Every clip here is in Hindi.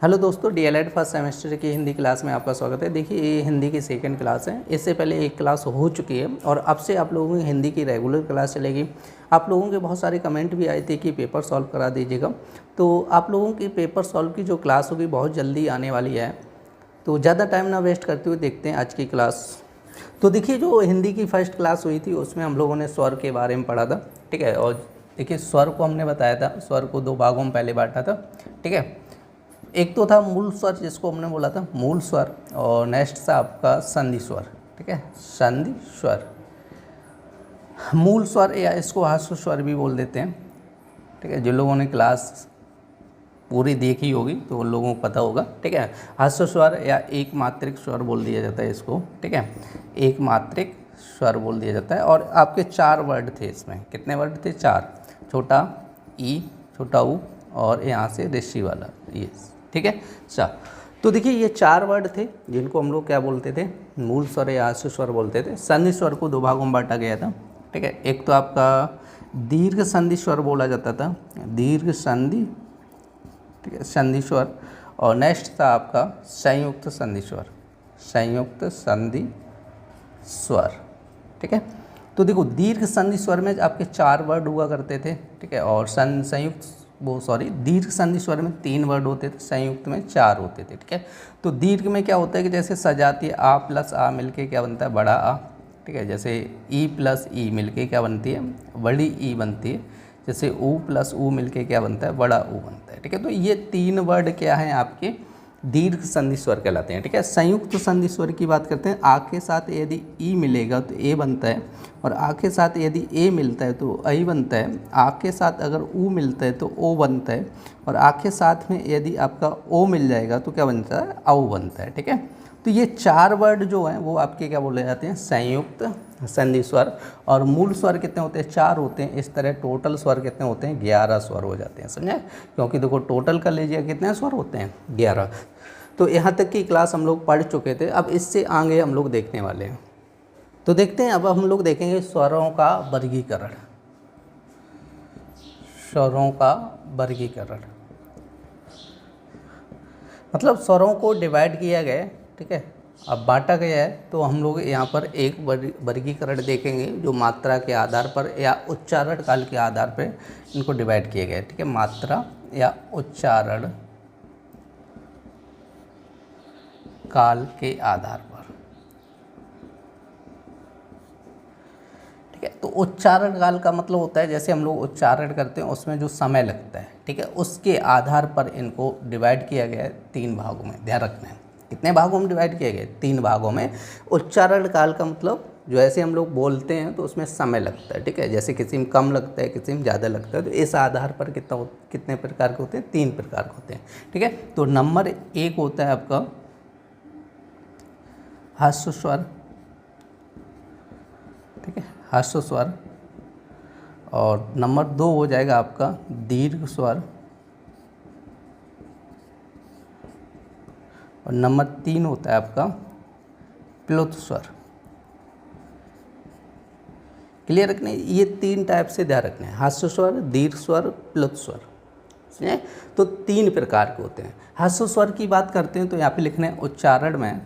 हेलो दोस्तों, डीएलएड फर्स्ट सेमेस्टर की हिंदी क्लास में आपका स्वागत है। देखिए, ये हिंदी की सेकंड क्लास है। इससे पहले एक क्लास हो चुकी है और अब से आप लोगों की हिंदी की रेगुलर क्लास चलेगी। आप लोगों के बहुत सारे कमेंट भी आए थे कि पेपर सॉल्व करा दीजिएगा, तो आप लोगों की पेपर सॉल्व की जो क्लास होगी बहुत जल्दी आने वाली है। तो ज़्यादा टाइम ना वेस्ट करते हुए देखते हैं आज की क्लास। तो देखिए, जो हिंदी की फर्स्ट क्लास हुई थी उसमें हम लोगों ने स्वर के बारे में पढ़ा था, ठीक है। और देखिए, स्वर को हमने बताया था, स्वर को दो भागों में पहले बांटा था, ठीक है। एक तो था मूल स्वर, जिसको हमने बोला था मूल स्वर, और नेक्स्ट था आपका संधि स्वर, ठीक है, संधि स्वर। मूल स्वर या इसको हास्य स्वर भी बोल देते हैं, ठीक है। जिन लोगों ने क्लास पूरी देखी होगी तो उन लोगों को पता होगा, ठीक है। हास्य स्वर या एक मात्रिक स्वर बोल दिया जाता है इसको, ठीक है, एक मात्रिक स्वर बोल दिया जाता है। और आपके 4 वर्ड थे इसमें। कितने वर्ड थे? 4। छोटा ई, छोटा ऊ, और यहाँ से ऋषि वाला ये, ठीक है। अच्छा, तो देखिए, ये 4 वर्ड थे जिनको हम लोग क्या बोलते थे? मूल स्वर या हास्य स्वर बोलते थे। संधि स्वर को 2 भागों में बांटा गया था, ठीक है। एक तो आपका दीर्घ संधि स्वर बोला जाता था, दीर्घ संधि, ठीक है, संधि स्वर। और नेक्स्ट था आपका संयुक्त संधि स्वर, संयुक्त संधि स्वर, ठीक है। तो देखो, दीर्घ संधि स्वर में आपके 4 वर्ड हुआ करते थे, ठीक है। और दीर्घ संधि स्वर में 3 वर्ड होते थे, संयुक्त में 4 होते थे, ठीक है। तो दीर्घ में क्या होता है कि जैसे सजातीय आ प्लस आ मिलके क्या बनता है? बड़ा आ, ठीक है। जैसे ई प्लस ई मिलके क्या बनती है? बड़ी ई बनती है। जैसे ऊ प्लस ऊ मिलके क्या बनता है? बड़ा ऊ बनता है, ठीक है। तो ये 3 वर्ड क्या हैं? आपके दीर्घ संधि स्वर कहलाते हैं, ठीक है। संयुक्त संधि स्वर की बात करते हैं। आ के साथ यदि ई मिलेगा तो ए बनता है, और आ के साथ यदि ए मिलता है तो आई बनता है। आ के साथ अगर ऊ मिलता है तो ओ बनता है, और आ के साथ में यदि आपका ओ मिल जाएगा तो क्या बनता है? औ बनता है, ठीक है। तो ये 4 वर्ड जो हैं वो आपके क्या बोले जाते हैं? संयुक्त संधि स्वर। और मूल स्वर कितने होते हैं? 4 होते हैं। इस तरह टोटल स्वर कितने होते हैं? 11 स्वर हो जाते हैं, समझे? क्योंकि देखो, टोटल कर लीजिए कितने स्वर होते हैं? 11। तो यहाँ तक की क्लास हम लोग पढ़ चुके थे। अब इससे आगे हम लोग देखने वाले हैं। तो देखते हैं, अब हम लोग देखेंगे स्वरों का वर्गीकरण, स्वरों का वर्गीकरण। मतलब स्वरों को डिवाइड किया गया है, ठीक है, अब बांटा गया है। तो हम लोग यहाँ पर एक वर्गीकरण देखेंगे जो मात्रा के आधार पर या उच्चारण काल के आधार पर इनको डिवाइड किया गया है, ठीक है। मात्रा या उच्चारण काल के आधार पर, ठीक है। तो उच्चारण काल का मतलब होता है जैसे हम लोग उच्चारण करते हैं उसमें जो समय लगता है, ठीक है, उसके आधार पर इनको डिवाइड किया गया है 3 भागों में। ध्यान रखना है, कितने भागों में डिवाइड किया गया है? 3 भागों में। उच्चारण काल का मतलब जो ऐसे हम लोग बोलते हैं तो उसमें समय लगता है, ठीक है। जैसे किसी में कम लगता है, किसी में ज़्यादा लगता है। तो इस आधार पर कितने प्रकार के होते हैं? 3 प्रकार के होते हैं, ठीक है। तो नंबर 1 होता है आपका हास्य स्वर, ठीक है, हास्य स्वर। और नंबर 2 हो जाएगा आपका दीर्घ स्वर, और नंबर 3 होता है आपका प्लुत स्वर। क्लियर रखने, ये 3 टाइप से ध्यान रखना है। हास्य स्वर, दीर्घ स्वर, प्लुत स्वर, समझे? तो 3 प्रकार के होते हैं। हास्य स्वर की बात करते हैं तो यहाँ पे लिखना है उच्चारण में,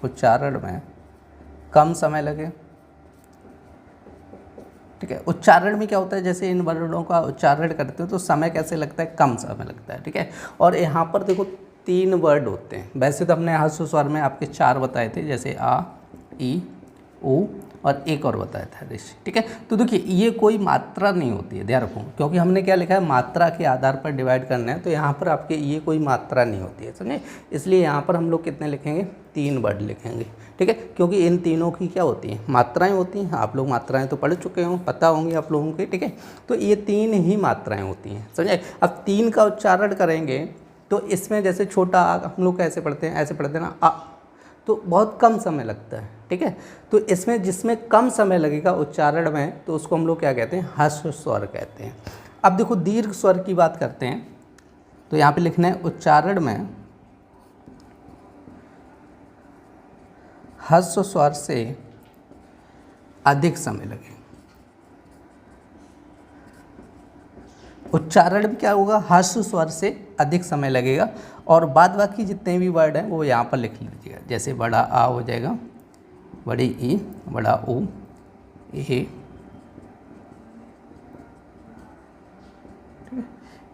उच्चारण में कम समय लगे, ठीक है। उच्चारण में क्या होता है? जैसे इन वर्णों का उच्चारण करते हो तो समय कैसे लगता है? कम समय लगता है, ठीक है। और यहाँ पर देखो 3 वर्ड होते हैं। वैसे तो हमने हास्य स्वर में आपके 4 बताए थे, जैसे आ, ई, ऊ, और एक और बताया था ऋषि, ठीक है। तो देखिए, ये कोई मात्रा नहीं होती है, ध्यान रखो, क्योंकि हमने क्या लिखा है? मात्रा के आधार पर डिवाइड करना है। तो यहाँ पर आपके ये कोई मात्रा नहीं होती है, समझे? इसलिए यहाँ पर हम लोग कितने लिखेंगे? 3 वर्ड लिखेंगे, ठीक है। क्योंकि इन तीनों की क्या होती हैं? मात्राएं होती हैं। आप लोग मात्राएं तो पढ़ चुके हों, पता होंगी आप लोगों के, ठीक है। तो ये 3 ही मात्राएं होती हैं, समझे? अब 3 का उच्चारण करेंगे तो इसमें जैसे छोटा आ हम लोग कैसे पढ़ते हैं? ऐसे पढ़ते हैं ना, आ, तो बहुत कम समय लगता है, ठीक है। तो इसमें जिसमें कम समय लगेगा उच्चारण में तो उसको हम लोग क्या कहते हैं? हास्य स्वर कहते हैं। अब देखो, दीर्घ स्वर की बात करते हैं तो यहाँ पे लिखना है उच्चारण में हास्य स्वर से अधिक समय लगे। उच्चारण में क्या होगा, ह्रस्व स्वर से अधिक समय लगेगा। और बाद बाकी जितने भी वर्ड हैं वो यहाँ पर लिख लीजिएगा। जैसे बड़ा आ हो जाएगा, बड़ी ई, बड़ा ऊ, ए,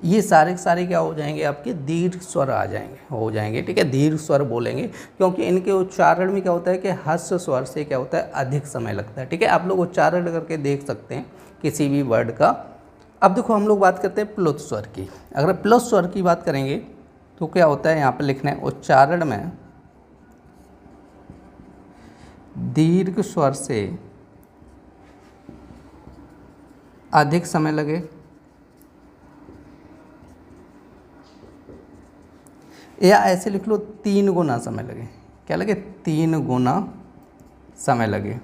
ये सारे के सारे क्या हो जाएंगे, आपके दीर्घ स्वर आ जाएंगे, हो जाएंगे। ठीक है, दीर्घ स्वर बोलेंगे क्योंकि इनके उच्चारण में क्या होता है कि ह्रस्व स्वर से क्या होता है, अधिक समय लगता है। ठीक है, आप लोग उच्चारण करके देख सकते हैं किसी भी वर्ड का। अब देखो हम लोग बात करते हैं प्लुत स्वर की। अगर प्लुत स्वर की बात करेंगे तो क्या होता है, यहाँ पर लिखना है उच्चारण में दीर्घ स्वर से अधिक समय लगे या ऐसे लिख लो 3 गुना समय लगे। क्या लगे, 3 गुना समय लगे।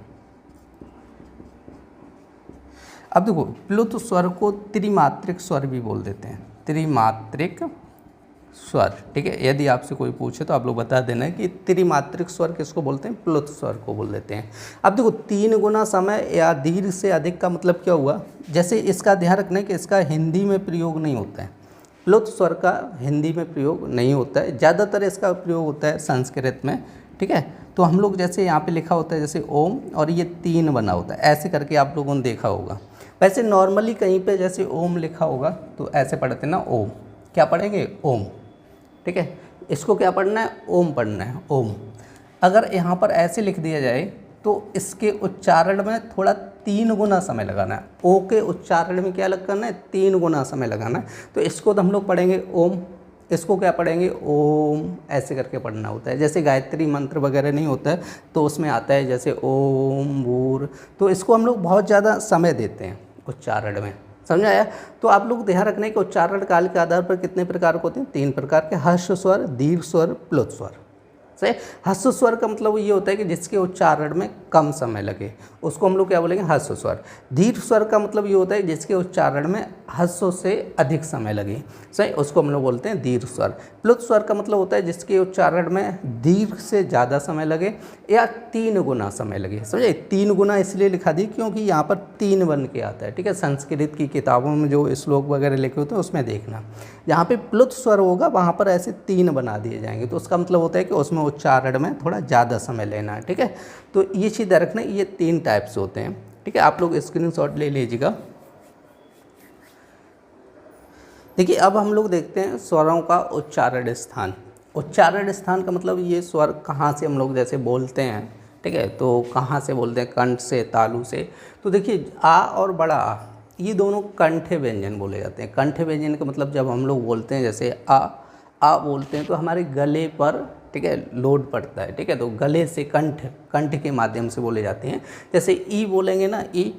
अब देखो प्लुत स्वर को त्रिमात्रिक स्वर भी बोल देते हैं, त्रिमात्रिक स्वर। ठीक है, यदि आपसे कोई पूछे तो आप लोग बता देना कि त्रिमात्रिक स्वर किसको बोलते हैं, प्लुत स्वर को बोल देते हैं। अब देखो 3 गुना समय या दीर्घ से अधिक का मतलब क्या हुआ, जैसे इसका ध्यान रखना है कि इसका हिंदी में प्रयोग नहीं होता है, प्लुत स्वर का हिंदी में प्रयोग नहीं होता है, ज़्यादातर इसका प्रयोग होता है संस्कृत में। ठीक है, तो हम लोग जैसे यहाँ पे लिखा होता है जैसे ओम, और ये 3 बना होता है, ऐसे करके आप लोगों ने देखा होगा। वैसे नॉर्मली कहीं पे जैसे ओम लिखा होगा तो ऐसे पढ़ते हैं ना, ओम। क्या पढ़ेंगे, ओम। ठीक है, इसको क्या पढ़ना है, ओम पढ़ना है, ओम। अगर यहाँ पर ऐसे लिख दिया जाए तो इसके उच्चारण में थोड़ा 3 गुना समय लगाना है। ओ के उच्चारण में क्या करना है, 3 गुना समय लगाना है। तो इसको तो हम लोग पढ़ेंगे ओम, इसको क्या पढ़ेंगे, ओम, ऐसे करके पढ़ना होता है। जैसे गायत्री मंत्र वगैरह नहीं होता है तो उसमें आता है जैसे ओम भूर, तो इसको हम लोग बहुत ज़्यादा समय देते हैं उच्चारण में, समझ आया। तो आप लोग ध्यान रखना है कि उच्चारण काल के आधार पर कितने प्रकार के होते हैं, 3 प्रकार के, ह्रस्व स्वर, दीर्घ स्वर, प्लुत स्वर। सही, ह्रस्व स्वर का मतलब ये होता है कि जिसके उच्चारण में कम समय लगे, उसको हम लोग क्या बोलेंगे, ह्रस्व स्वर। दीर्घ स्वर का मतलब ये होता है जिसके उच्चारण में ह्रस्व से अधिक समय लगे, सही, उसको हम लोग बोलते हैं दीर्घ स्वर। प्लुत स्वर का मतलब होता है जिसके उच्चारण में दीर्घ से ज़्यादा समय लगे या 3 गुना समय लगे। समझे, 3 गुना इसलिए लिखा दी क्योंकि यहाँ पर 3 बन के आता है। ठीक है, संस्कृत की किताबों में जो श्लोक वगैरह लिखे होते हैं उसमें देखना, जहाँ पे प्लुत स्वर होगा वहाँ पर ऐसे 3 बना दिए जाएंगे, तो उसका मतलब होता है कि उसमें उच्चारण में थोड़ा ज़्यादा समय लेना है। ठीक है, तो ये चीज़ रखना, ये 3 टाइप से होते हैं। ठीक है, आप लोग स्क्रीनशॉट ले लीजिएगा। देखिए अब हम लोग देखते हैं स्वरों का उच्चारण स्थान। उच्चारण स्थान का मतलब ये स्वर कहाँ से हम लोग जैसे बोलते हैं। ठीक है, तो कहाँ से बोलते हैं, कंठ से, तालु से। तो देखिए आ और बड़ा आ, ये दोनों कंठ व्यंजन बोले जाते हैं। कंठ व्यंजन का मतलब जब हम लोग बोलते हैं जैसे आ बोलते हैं तो हमारे गले पर, ठीक है, लोड पड़ता है। ठीक है, तो गले से कंठ के माध्यम से बोले जाते हैं। जैसे ई बोलेंगे ना, ई,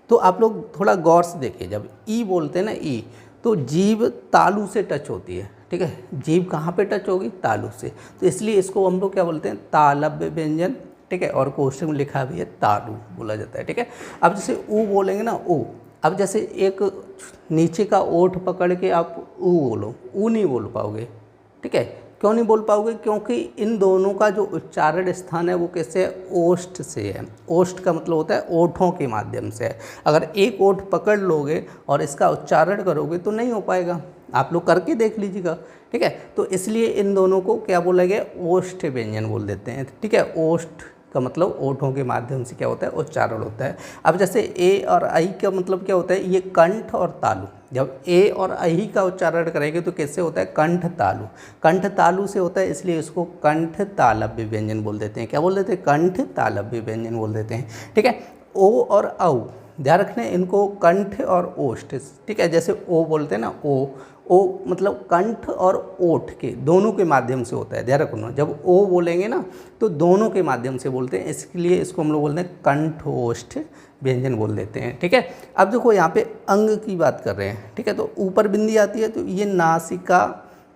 तो आप लोग थोड़ा गौर से देखिए, जब ई बोलते हैं ना, ई, तो जीभ तालु से टच होती है। ठीक है, जीभ कहाँ पे टच होगी, तालु से, तो इसलिए इसको हम लोग क्या बोलते हैं, तालव्य व्यंजन। ठीक है, और कोष्ठक में लिखा भी है तालु बोला जाता है। ठीक है, अब जैसे ऊ बोलेंगे ना, ऊ, अब जैसे एक नीचे का ओठ पकड़ के आप ऊ बोलो, ऊ नहीं बोल पाओगे। ठीक है, क्यों नहीं बोल पाओगे, क्योंकि इन दोनों का जो उच्चारण स्थान है वो कैसे है, ओष्ठ से है। ओष्ठ का मतलब होता है ओठों के माध्यम से है। अगर एक ओठ पकड़ लोगे और इसका उच्चारण करोगे तो नहीं हो पाएगा, आप लोग करके देख लीजिएगा। ठीक है, तो इसलिए इन दोनों को क्या बोला गया, ओष्ठ व्यंजन बोल देते हैं। ठीक है, ओष्ठ का मतलब ओठों के माध्यम से क्या होता है, उच्चारण होता है। अब जैसे ए और आई का मतलब क्या होता है, ये कंठ और तालु। जब ए और आई का उच्चारण करेंगे तो कैसे होता है, कंठ तालु। कंठ तालु से होता है, इसलिए इसको कंठ तालव्य व्यंजन बोल देते हैं। क्या बोल देते हैं, कंठ तालव्य व्यंजन बोल देते हैं। ठीक है, ओ और औ, ध्यान रखना इनको कंठ और ओष्ठ। ठीक है, जैसे ओ बोलते हैं ना, ओ मतलब कंठ और ओठ के दोनों के माध्यम से होता है, ध्यान रखना। जब ओ बोलेंगे ना तो दोनों के माध्यम से बोलते हैं, इसलिए इसको हम लोग बोलते हैं कंठोष्ठ व्यंजन बोल देते हैं। ठीक है, अब देखो यहाँ पे अंग की बात कर रहे हैं। ठीक है, तो ऊपर बिंदी आती है तो ये नासिका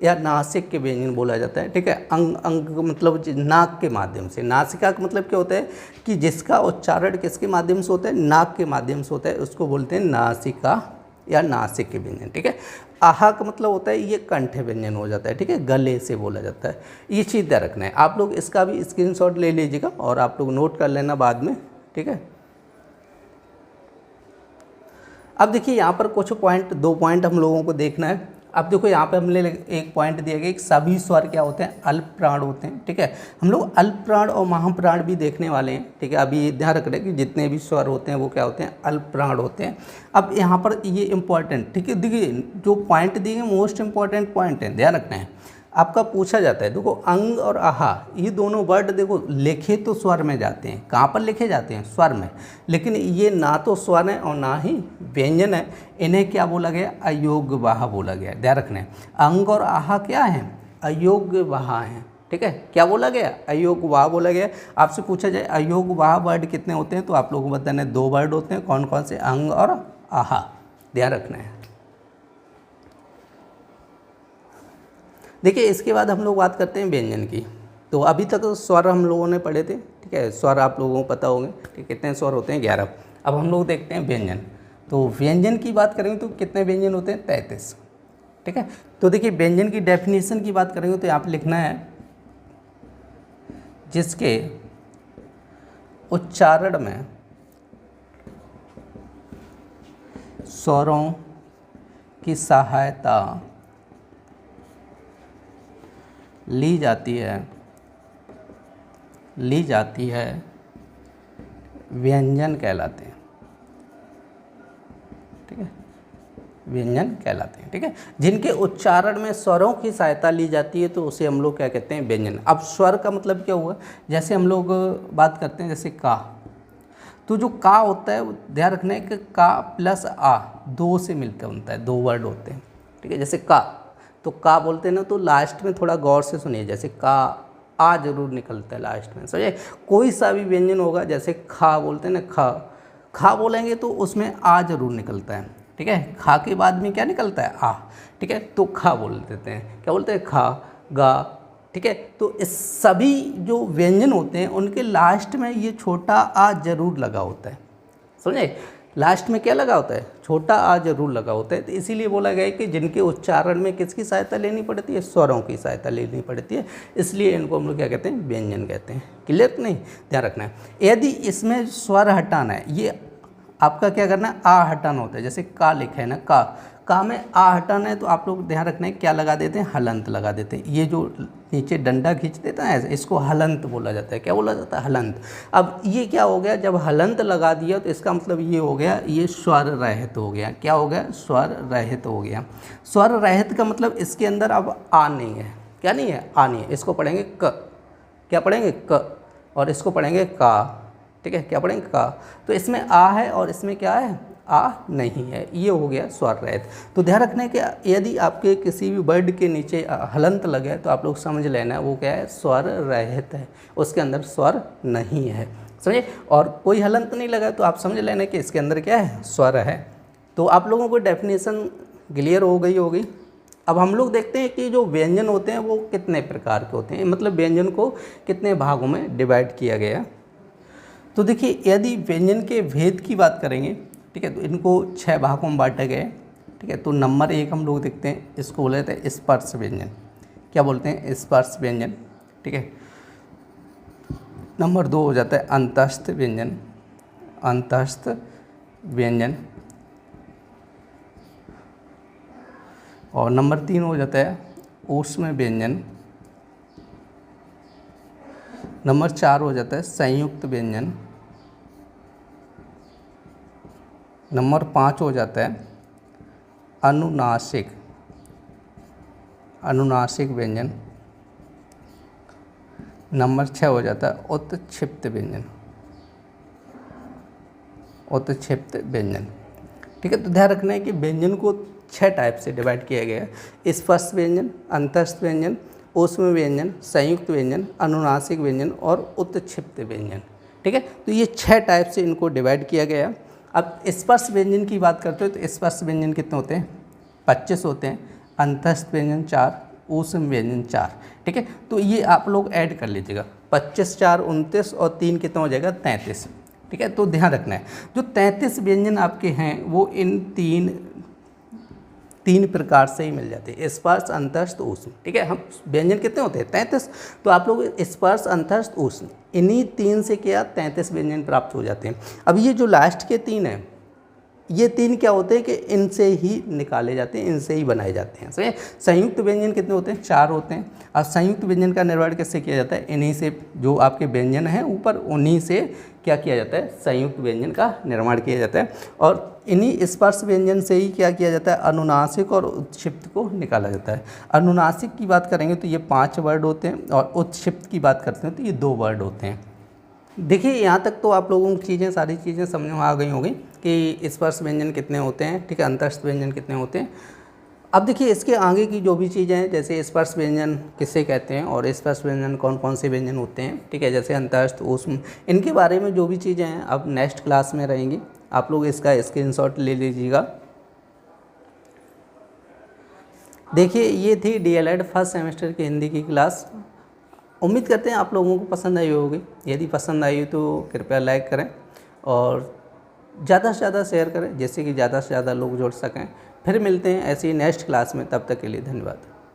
या नासिक के व्यंजन बोला जाता है। ठीक है, अंग मतलब नाक के माध्यम से। नासिका का मतलब क्या होता है कि जिसका उच्चारण किसके माध्यम से होता है, नाक के माध्यम से होता है, उसको बोलते हैं नासिका या नासिक के व्यंजन। ठीक है, आहा का मतलब होता है ये कंठ व्यंजन हो जाता है। ठीक है, गले से बोला जाता है। ये चीज़ ध्यान रखना है, आप लोग इसका भी स्क्रीनशॉट ले लीजिएगा और आप लोग नोट कर लेना बाद में। ठीक है, अब देखिए यहाँ पर कुछ पॉइंट, 2 पॉइंट हम लोगों को देखना है। अब देखो यहाँ पे हमने एक पॉइंट दिया गया कि सभी स्वर क्या होते हैं, अल्प प्राण होते हैं। ठीक है, हम लोग अल्प प्राण और महाप्राण भी देखने वाले हैं। ठीक है, अभी ध्यान रख रहे हैं कि जितने भी स्वर होते हैं वो क्या होते हैं, अल्प प्राण होते हैं। अब यहाँ पर ये इंपॉर्टेंट, ठीक है, देखिए जो पॉइंट दिए गए मोस्ट इंपॉर्टेंट पॉइंट है, ध्यान रखना है। आपका पूछा जाता है, देखो अंग और आहा ये दोनों वर्ड देखो लिखे तो स्वर में जाते हैं। कहाँ पर लिखे जाते हैं, स्वर में, लेकिन ये ना तो स्वर है और ना ही व्यंजन है। इन्हें क्या बोला गया, अयोग्यवाह बोला गया। ध्यान रखना है, अंग और आहा क्या है, अयोग्यवाह हैं। ठीक है, क्या बोला गया, अयोग्यवाह बोला गया। आपसे पूछा जाए अयोग्यवाह वर्ड कितने होते हैं, तो आप लोगों को बताना है 2 वर्ड होते हैं। कौन कौन से, अंग और आहा। ध्यान रखना है। देखिए इसके बाद हम लोग बात करते हैं व्यंजन की। तो अभी तक स्वर हम लोगों ने पढ़े थे। ठीक है, स्वर आप लोगों को पता होंगे। ठीक, कितने स्वर होते हैं, 11। अब हम लोग देखते हैं व्यंजन। तो व्यंजन की बात करेंगे तो कितने व्यंजन होते हैं, 33। ठीक है, तो देखिए व्यंजन की डेफिनेशन की बात करेंगे तो यहाँ पे लिखना है जिसके उच्चारण में स्वरों की सहायता ली जाती है व्यंजन कहलाते हैं। ठीक है, व्यंजन कहलाते हैं। ठीक है, जिनके उच्चारण में स्वरों की सहायता ली जाती है तो उसे हम लोग क्या कहते हैं, व्यंजन। अब स्वर का मतलब क्या हुआ, जैसे हम लोग बात करते हैं जैसे का, तो जो का होता है ध्यान रखना है कि का प्लस आ 2 से मिलकर बनता है, 2 वर्ड होते हैं। ठीक है, जैसे का, तो का बोलते हैं ना, तो लास्ट में थोड़ा गौर से सुनिए, जैसे का आ जरूर निकलता है लास्ट में, समझे। कोई सा भी व्यंजन होगा, जैसे खा बोलते हैं ना, खा बोलेंगे तो उसमें आ जरूर निकलता है। ठीक है, खा के बाद में क्या निकलता है, आ। ठीक है, तो खा बोल देते हैं, क्या बोलते हैं, खा, गा। ठीक है, तो इस सभी जो व्यंजन होते हैं उनके लास्ट में ये छोटा आ जरूर लगा होता है, समझे। लास्ट में क्या लगा होता है, छोटा आ जरूर लगा होता है। तो इसीलिए बोला गया है कि जिनके उच्चारण में किसकी सहायता लेनी पड़ती है, स्वरों की सहायता लेनी पड़ती है, इसलिए इनको हम लोग क्या कहते हैं, व्यंजन कहते हैं। क्लियर नहीं, ध्यान रखना है। यदि इसमें स्वर हटाना है, ये आपका क्या करना है, आ हटाना होता है। जैसे का लिखा है ना, का में आ हटाना है तो आप लोग ध्यान रखना है क्या लगा देते हैं, हलंत लगा देते हैं। ये जो नीचे डंडा खींच देता है ऐसे, इसको हलंत बोला जाता है। क्या बोला जाता है, हलंत। अब ये क्या हो गया, जब हलंत लगा दिया तो इसका मतलब ये हो गया, ये स्वर रहित हो गया। क्या हो गया, स्वर रहित हो गया। स्वर रहित का मतलब इसके अंदर अब आ नहीं है। क्या नहीं है, आ नहीं है। इसको पढ़ेंगे क, क्या पढ़ेंगे, क, और इसको पढ़ेंगे का। ठीक है, क्या पढ़ेंगे, का। तो इसमें आ है और इसमें क्या है, आ नहीं है। ये हो गया स्वर रहित। तो ध्यान रखना है कि यदि आपके किसी भी वर्ड के नीचे हलंत लगे तो आप लोग समझ लेना है वो क्या है, स्वर रहित है, उसके अंदर स्वर नहीं है, समझे। और कोई हलंत नहीं लगा तो आप समझ लेना कि इसके अंदर क्या है, स्वर है। तो आप लोगों को डेफिनेशन क्लियर हो गई होगी। अब हम लोग देखते हैं कि जो व्यंजन होते हैं वो कितने प्रकार के होते हैं, मतलब व्यंजन को कितने भागों में डिवाइड किया गया। तो देखिए यदि व्यंजन के भेद की बात करेंगे, ठीक है, तो इनको 6 भागों में बांटे गए। ठीक है, तो नंबर 1 हम लोग देखते हैं, इसको बोले थे स्पर्श व्यंजन। क्या बोलते हैं, स्पर्श व्यंजन। ठीक है, नंबर 2 हो जाता है अंतस्थ व्यंजन, अंतस्थ व्यंजन। और नंबर 3 हो जाता है ऊष्म व्यंजन। नंबर 4 हो जाता है संयुक्त व्यंजन। नंबर 5 हो जाता है अनुनासिक, अनुनासिक व्यंजन। नंबर 6 हो जाता है उत्क्षिप्त व्यंजन, उत्क्षिप्त व्यंजन। ठीक है, तो ध्यान रखना है कि व्यंजन को 6 टाइप से डिवाइड किया गया है, स्पर्श व्यंजन, अंतस्थ व्यंजन, ऊष्म व्यंजन, संयुक्त व्यंजन, अनुनासिक व्यंजन और उत्क्षिप्त व्यंजन। ठीक है, तो ये 6 टाइप से इनको डिवाइड किया गया। अब स्पर्श व्यंजन की बात करते हो तो स्पर्श व्यंजन कितने होते हैं, 25 होते हैं। अंतस्थ व्यंजन 4, ऊष्म व्यंजन 4। ठीक है, तो ये आप लोग ऐड कर लीजिएगा, 25 4 29 और 3 कितना हो जाएगा, 33। ठीक है, तो ध्यान रखना है जो 33 व्यंजन आपके हैं वो इन तीन प्रकार से ही मिल जाते हैं, स्पर्श, अंतस्थ, ऊष्म। ठीक है, हम व्यंजन कितने होते हैं, 33। तो आप लोग स्पर्श, अंतस्थ, ऊष्म इन्हीं 3 से क्या 33 व्यंजन प्राप्त हो जाते हैं। अब ये जो लास्ट के 3 हैं, ये 3 क्या होते हैं कि इनसे ही निकाले जाते हैं, इनसे ही बनाए जाते हैं। सही। संयुक्त व्यंजन कितने होते हैं? 4 होते हैं। और संयुक्त व्यंजन का निर्माण कैसे किया जाता है? इन्हीं से, जो आपके व्यंजन हैं ऊपर, उन्हीं से क्या किया जाता है? संयुक्त व्यंजन का निर्माण किया जाता है। और इन्हीं स्पर्श व्यंजन से ही क्या किया जाता है? अनुनासिक और उत्क्षिप्त को निकाला जाता है। अनुनासिक की बात करेंगे तो ये 5 वर्ड होते हैं, और उत्क्षिप्त की बात करते हैं तो ये 2 वर्ड होते हैं। देखिए यहाँ तक तो आप लोगों की सारी चीज़ें समझ में आ गई होंगी कि स्पर्श व्यंजन कितने होते हैं, ठीक है, अंतस्थ व्यंजन कितने होते हैं। अब देखिए इसके आगे की जो भी चीज़ें हैं, जैसे स्पर्श व्यंजन किसे कहते हैं और स्पर्श व्यंजन कौन कौन से व्यंजन होते हैं, ठीक है, जैसे अंतस्थ, ऊष्म, इनके बारे में जो भी चीज़ें हैं अब नेक्स्ट क्लास में रहेंगी। आप लोग इसका स्क्रीनशॉट ले लीजिएगा। देखिए ये थी DLED फर्स्ट सेमेस्टर की हिंदी की क्लास। उम्मीद करते हैं आप लोगों को पसंद आई होगी। यदि पसंद आई तो कृपया लाइक करें और ज़्यादा से ज़्यादा शेयर करें, जिससे कि ज़्यादा से ज़्यादा लोग जुड़ सकें। फिर मिलते हैं ऐसी नेक्स्ट क्लास में, तब तक के लिए धन्यवाद।